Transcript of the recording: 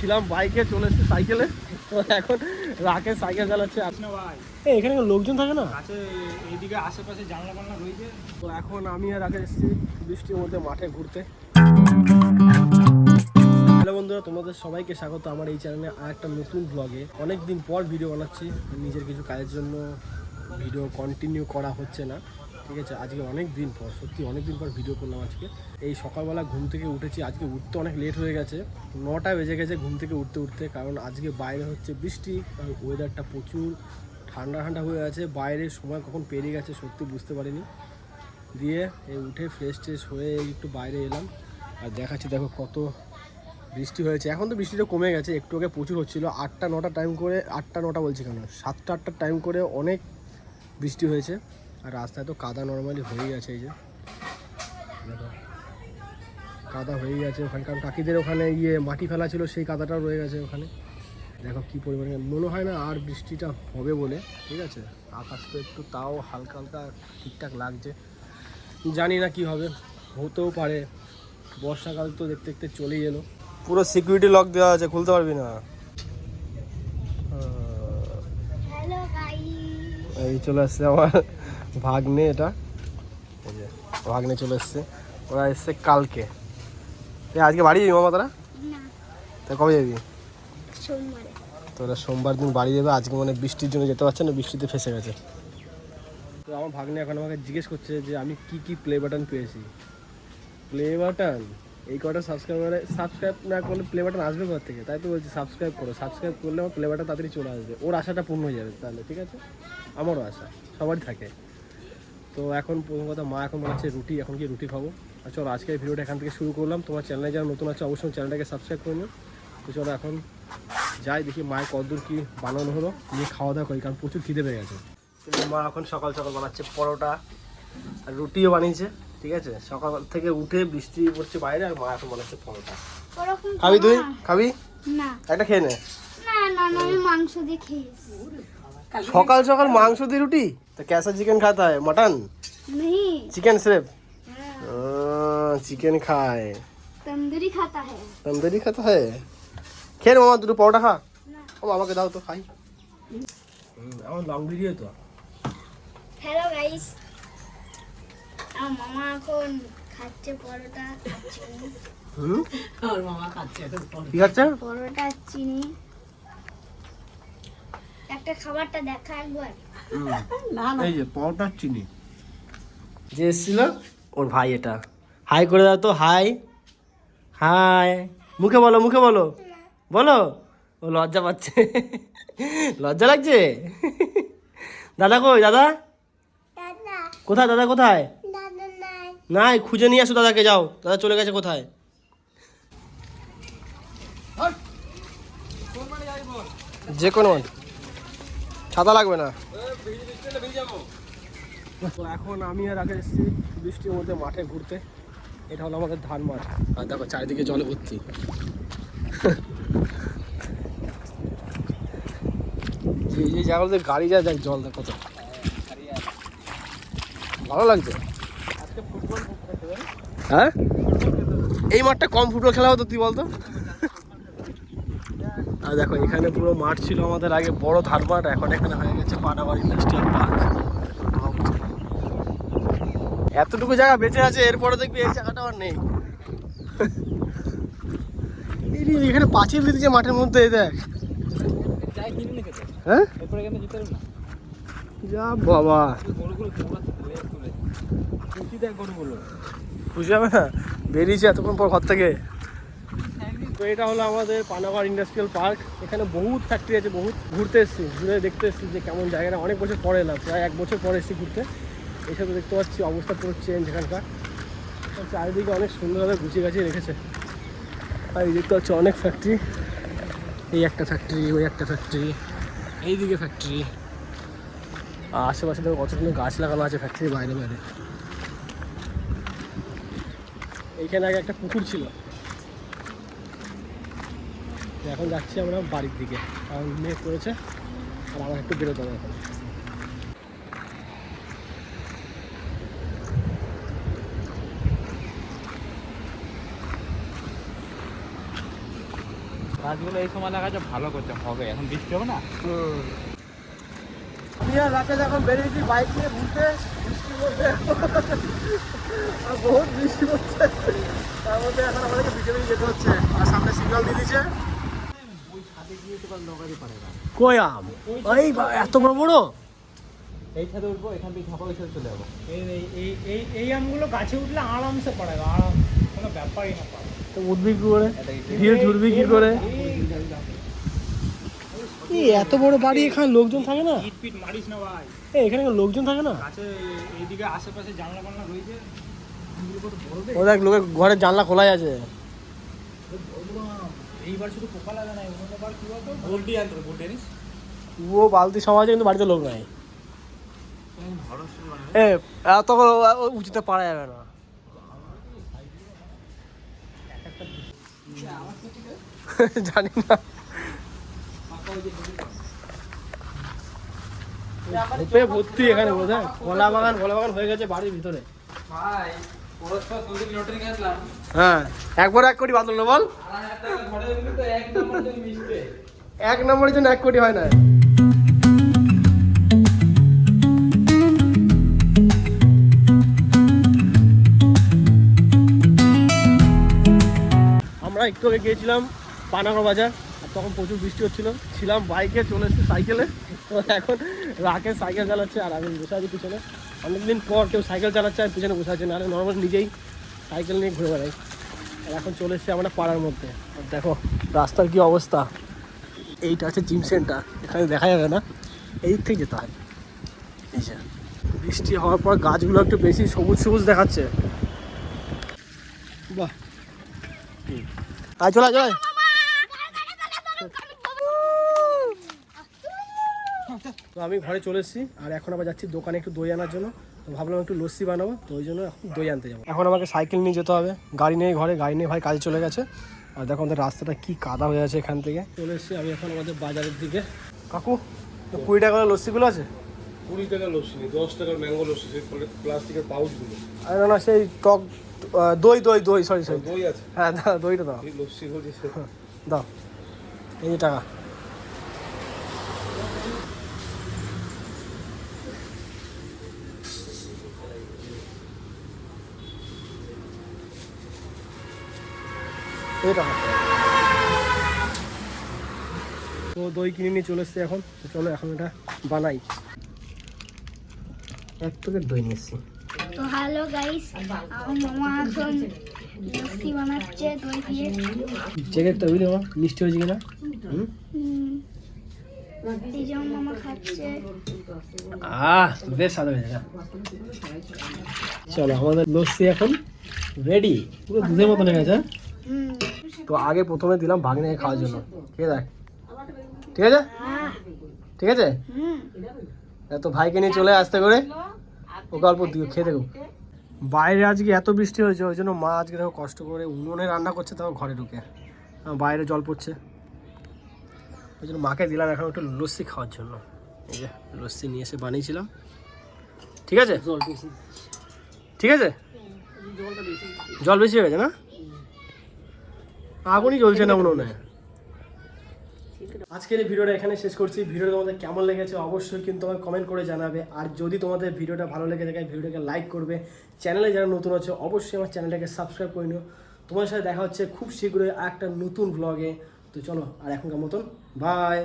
ছিলাম বাইকে, চলে এসেছি সাইকেলে। তো এখন রাকেশ সাইকেল চালাচ্ছে। এখানে লোকজন থাকে না, এইদিকে আশেপাশে জানলা বাংলা রয়েছে। তো এখন আমি আর রাকেশ এসেছি বৃষ্টির মধ্যে মাঠে ঘুরতে। হ্যালো বন্ধুরা, তোমাদের সবাইকে স্বাগত আমার এই চ্যানেলে আর একটা নতুন ব্লগে। অনেকদিন পর ভিডিও বানাচ্ছি, নিজের কিছু কাজের জন্য ভিডিও কন্টিনিউ করা হচ্ছে না, ঠিক আছে। আজকে অনেক দিন পর, সত্যি অনেক দিন পর ভিডিও করলাম আজকে। এই সকালবেলা ঘুম থেকে উঠেছি, আজকে উঠতে অনেক লেট হয়ে গেছে, 9টা বেজে গেছে ঘুম থেকে উঠতে, কারণ আজকে বাইরে হচ্ছে বৃষ্টি, কারণ ওয়েদারটা প্রচুর ঠান্ডা হয়ে আছে। বাইরের সময় কখন পেরিয়ে গেছে সত্যি বুঝতে পারিনি। দিয়ে এই উঠে ফ্রেশ হয়ে একটু বাইরে এলাম, আর দেখাচ্ছি দেখো কত বৃষ্টি হয়েছে। এখন তো বৃষ্টিটা কমে গেছে, একটু আগে প্রচুর হচ্ছিলো। 8টা-9টা টাইম করে, 8টা-9টা বলছি কেন, 7টা-8টার টাইম করে অনেক বৃষ্টি হয়েছে। আর রাস্তায় তো কাদা নর্মালি হয়ে গেছে, এই যে দেখো কাদা হয়ে গেছে ওখানে, কারণ কাকিদের ওখানে মাটি ফেলা ছিল, সেই কাদাটাও রয়ে গেছে ওখানে। দেখো কী পরিমাণে, মনে হয় না আর বৃষ্টিটা হবে বলে, ঠিক আছে। আকাশ তো একটু তাও হালকা ঠিকঠাক লাগছে, জানি না কি হবে, হতেও পারে। বর্ষাকাল তো দেখতে চলেই এলো। পুরো সিকিউরিটি লক দেওয়া আছে, খুলতে পারবি না। এই চলে আসছে আমার ভাগ্নে, এটা এই যে ভাগ্নে চলে এসছে। ওরা এসছে কালকে। আজকে বাড়ি যাবি মামা তোরা? তা কবে যাবি? তোরা সোমবার দিন বাড়ি যাবে। আজকে মানে বৃষ্টির জন্য যেতে পারছে না, বৃষ্টিতে ফেসে গেছে। তো আমার ভাগ্নে এখন আমাকে জিজ্ঞেস করছে যে আমি কি প্লে বাটন পেয়েছি। প্লে বাটন এই কটা সাবস্ক্রাইব না করলে প্লে বাটন আসবে কোথা থেকে? তাই তো বলছি সাবস্ক্রাইব করো, সাবস্ক্রাইব করলে আমার প্লে বাটন তাড়াতাড়ি চলে আসবে। ওর আশাটা পূর্ণ হয়ে যাবে তাহলে, ঠিক আছে। আমারও আশা, সবারই থাকে। তো এখন প্রথম কথা, মা এখন বানাচ্ছে রুটি, এখন কি রুটি খাবো। আর চলো আজকের ভিডিওটা এখান থেকে শুরু করলাম। তোমার চ্যানেলে যারা নতুন আছে অবশ্যই চ্যানেলটাকে সাবস্ক্রাইব করে নিও। তো চলো এখন যাই, দেখি মায়ের কতদূর কি বানানো হলো, নিয়ে খাওয়া দাওয়া করি, কারণ প্রচুর খিদে পেয়ে গেছে। মা এখন সকাল বানাচ্ছে পরোটা আর রুটিও বানিয়েছে, ঠিক আছে। সকাল থেকে উঠে বৃষ্টি পড়ছে বাইরে, আর মা এখন বানাচ্ছে পরোটা। খাবি তুই? খাবি না? একটা খেয়ে নে। আমি মাংস দিয়ে খেয়েছি। সকাল মাংস দিয়ে রুটি? तो कैसा चिकन खाता है? मटन नहीं, चिकन सिर्फ? चिकन खाए, तंदूरी खाता है। तंदूरी खाता है। খেয়ে মামা দুটো পরোটা খা। ও আমাকে দাও তো খাই। আমার লং ভিডিও তো। হ্যালো গাইস, আমার মামা এখন খাচ্ছে পরোটা চিনি। আমার মামা খাচ্ছে কি খাচ্ছে? পরোটা চিনি। একটা খাবারটা দেখা একবার। এই যে পরোটা চিনি যে এসেছিল ওর ভাই, এটা হাই করে দাও তো। হাই মুখে বলো বলো। ও লজ্জা পাচ্ছে, লজ্জা লাগছে। দাদা কই? দাদা কোথায়? দাদা কোথায়? নাই, খুঁজে নিয়ে আসো দাদাকে, যাও। দাদা চলে গেছে কোথায়? যে কোনো ছাতা লাগবে না। এখন আমি আর আগে এসেছি বৃষ্টির মধ্যে মাঠে ঘুরতে। এটা হলো আমাদের ধান মাঠ, আর দেখো চারিদিকে জলে ভর্তি। যে জায়গাগুলোতে গাড়ি যায়, দেখ জল দেখ কত ভালো লাগছে। হ্যাঁ, এই মাঠটা কম ফুটবল খেলা হতো, তুই বলতো। আর দেখো এখানে পুরো মাঠ ছিল আমাদের আগে, বড় ধান মাঠ, এখন এখানে হয়ে গেছে পানাগড় ইন্ডাস্ট্রিয়াল পার্ক। এতটুকু জায়গা বেঁচে আছে, এরপরে দেখবি এই জায়গাটা আর নেই। এখানে পাঁচিল দিতেছে মাঠের মধ্যে, দেখ। হ্যাঁ যা বাবা, খুশি হবে না, বেরিয়েছে এতক্ষণ পর ঘর থেকে। তো এটা হলো আমাদের পানাগড় ইন্ডাস্ট্রিয়াল পার্ক। এখানে বহুত ফ্যাক্টরি আছে, বহুত ঘুরতে এসেছি, ঘুরে দেখতে এসেছি যে কেমন জায়গাটা। অনেক বছর পরে এলাম, প্রায় 1 বছর পরে এসেছি ঘুরতে। এসে দেখতে পাচ্ছি অবস্থা পুরো চেঞ্জ এখানকার। চারিদিকে অনেক সুন্দরভাবে গুছিয়ে গাছিয়ে রেখেছে। আর এই দেখতে পাচ্ছি অনেক ফ্যাক্টরি, এই একটা ফ্যাক্টরি, ওই একটা ফ্যাক্টরি, এইদিকে ফ্যাক্টরি, আর আশেপাশে দেখো কত সুন্দর গাছ লাগানো আছে ফ্যাক্টরির বাইরে। এইখানে আগে একটা পুকুর ছিল। এখন যাচ্ছি আমরা বাড়ির দিকে, কারণ মেঘ করেছে আর আমার একটু বেরোতে হবে এখন। গাছগুলো এই সময় লাগাচ্ছে ভালো করছে, হবে এখন বৃষ্টি হবে না। আমি আর রাতে যখন বেরিয়েছি বাইক নিয়ে ঘুরতে, বৃষ্টি পড়ছে আর বহুত বৃষ্টি পড়ছে, তার মধ্যে এখন আমাদেরকে ভিজে ভিজে যেতে হচ্ছে। আর সামনে সিগন্যাল দিয়ে দিচ্ছে। কই আম? এত বড় বড়? এই ছাদে উঠবো, এখান থেকে ঝাঁপা ছেড়ে চলে যাবো। এই আমগুলো গাছে উঠলে আরামসে পড়াবে, আরাম, কোনো ব্যাপারই না পাবে। তো উঠবি কি করে, ঢিল ছুটবি কি করে? এত বড় বাড়ি, এখানে লোকজন থাকে না? ইট পিট মারিস না ভাই, এখানে লোকজন থাকে না? গাছে এইদিকে আশেপাশে জানলা বানলা রয়েছে, ও দেখ, লোকের ঘরের জানলা খোলাই আছে। এইবার শুধু পোকা লাগা নাই, অন্যবার কি বলতো গোল্ডি আনতো, গোল্ড টেনিস ও বালতি সমাজ আছে, কিন্তু বাড়িতে লোক নাই। এত উঁচুতে পারা যাবে না। জানি না, ঝোপে ভর্তি এখানে, বোঝা কলা বাগান হয়ে গেছে বাড়ির ভিতরে। হ্যাঁ, একবার 1 কোটি বাঁধলো বল, 1 নম্বরের জন্য 1 কোটি হয় না। আমরা একটু আগে গিয়েছিলাম পানাগড় বাজার, আর তখন প্রচুর বৃষ্টি হচ্ছিল। ছিলাম বাইকে, চলে এসেছি সাইকেলে। তো এখন রাকেশ সাইকেল চালাচ্ছে আর আমি বসে আছি পিছনে। অনেকদিন পর কেউ সাইকেল চালাচ্ছে আর পিছনে বসে আছে, নাহলে নর্মাল নিজেই সাইকেল নিয়ে ঘুরে বেড়াই। আর এখন চলে এসেছি আমরা পাড়ার মধ্যে। আর দেখো রাস্তার কি অবস্থা। এইটা আছে জিম সেন্টার, এখানে দেখা যাবে না, এই দিক থেকে যেতে হয়। এই যে বৃষ্টি হওয়ার পর গাছগুলো একটু বেশি সবুজ সবুজ দেখাচ্ছে। বাহ, চলে চলে। তো আমি ঘরে চলে এসেছি, আর এখন আবার যাচ্ছি দোকানে একটু দই আনার জন্য। তো ভাবলাম একটু লস্যি বানাবো, তো ওই জন্য এখন দই আনতে যাবো। এখন আমাকে সাইকেল নিয়ে যেতে হবে, গাড়ি নেই ঘরে, গাড়ি নিয়ে ভাই কাজে চলে গেছে। আর দেখো আমাদের রাস্তাটা কি কাদা হয়ে আছে। এখান থেকে চলে এসেছি আমি এখন আমাদের বাজারের দিকে। কাকু, 20 টাকা লস্যিগুলো আছে? 20 টাকার লস্যি নেই, 10 টাকার ম্যাঙ্গো লস্যি, সেই প্লাস্টিকের পাউচগুলো। আরে না, সেই টক দই সরি দই আছে? হ্যাঁ দাও, দইটা দাও। এই লস্যি হচ্ছে, দাও, এই যে টাকা। এই টাকা। তো দই কিনে নিয়ে চলে এসছি এখন। তো চলো এখন এটা বানাই। 1 প্যাকেট দই নিয়ে এসছি। তো হ্যালো গাইস, আমার মামা এখন লস্যি বানাচ্ছে দই দিয়ে। চেক একটা বুঝলি মামা, মিষ্টি হয়েছে কিনা। এই যে আমার মামা খাচ্ছে। বেশ ভালো হয়েছে। চলো আমাদের লস্যি এখন রেডি, পুরো দুধের মতন হয়ে গেছে। তো আগে প্রথমে দিলাম ভাগ্নে খাওয়ার জন্য, ঠিক আছে? ঠিক আছে, ঠিক আছে। তো ভাইকে নিয়ে চলে আসতে করে ওকে অল্প দিয়ে খেয়ে দেখো। বাইরে আজকে এত বৃষ্টি হয়েছে, ওই জন্য মা আজকে দেখো কষ্ট করে উনুনে রান্না করছে, তাও ঘরে ঢুকে। বাইরে জল পড়ছে, ওই জন্য মাকে দিলাম এখন একটু লস্যি খাওয়ার জন্য। এই যে লস্যি নিয়ে এসে বানিয়েছিলাম, ঠিক আছে? ঠিক আছে, জল বেশি হয়ে গেছে না? আগুনই জ্বলছে না উনুনে। আজকের এই ভিডিওটা এখানে শেষ করছি। ভিডিওটা তোমাদের কেমন লেগেছে অবশ্যই কিন্তু আমাকে কমেন্ট করে জানাবে। আর যদি তোমাদের ভিডিওটা ভালো লেগে থাকে ভিডিওটাকে লাইক করবে। চ্যানেলে যারা নতুন আছে অবশ্যই আমার চ্যানেলটাকে সাবস্ক্রাইব করে নিও। তোমাদের সাথে দেখা হচ্ছে খুব শীঘ্রই একটা নতুন ব্লগে। তো চলো, আর এখনকার মতন বাই।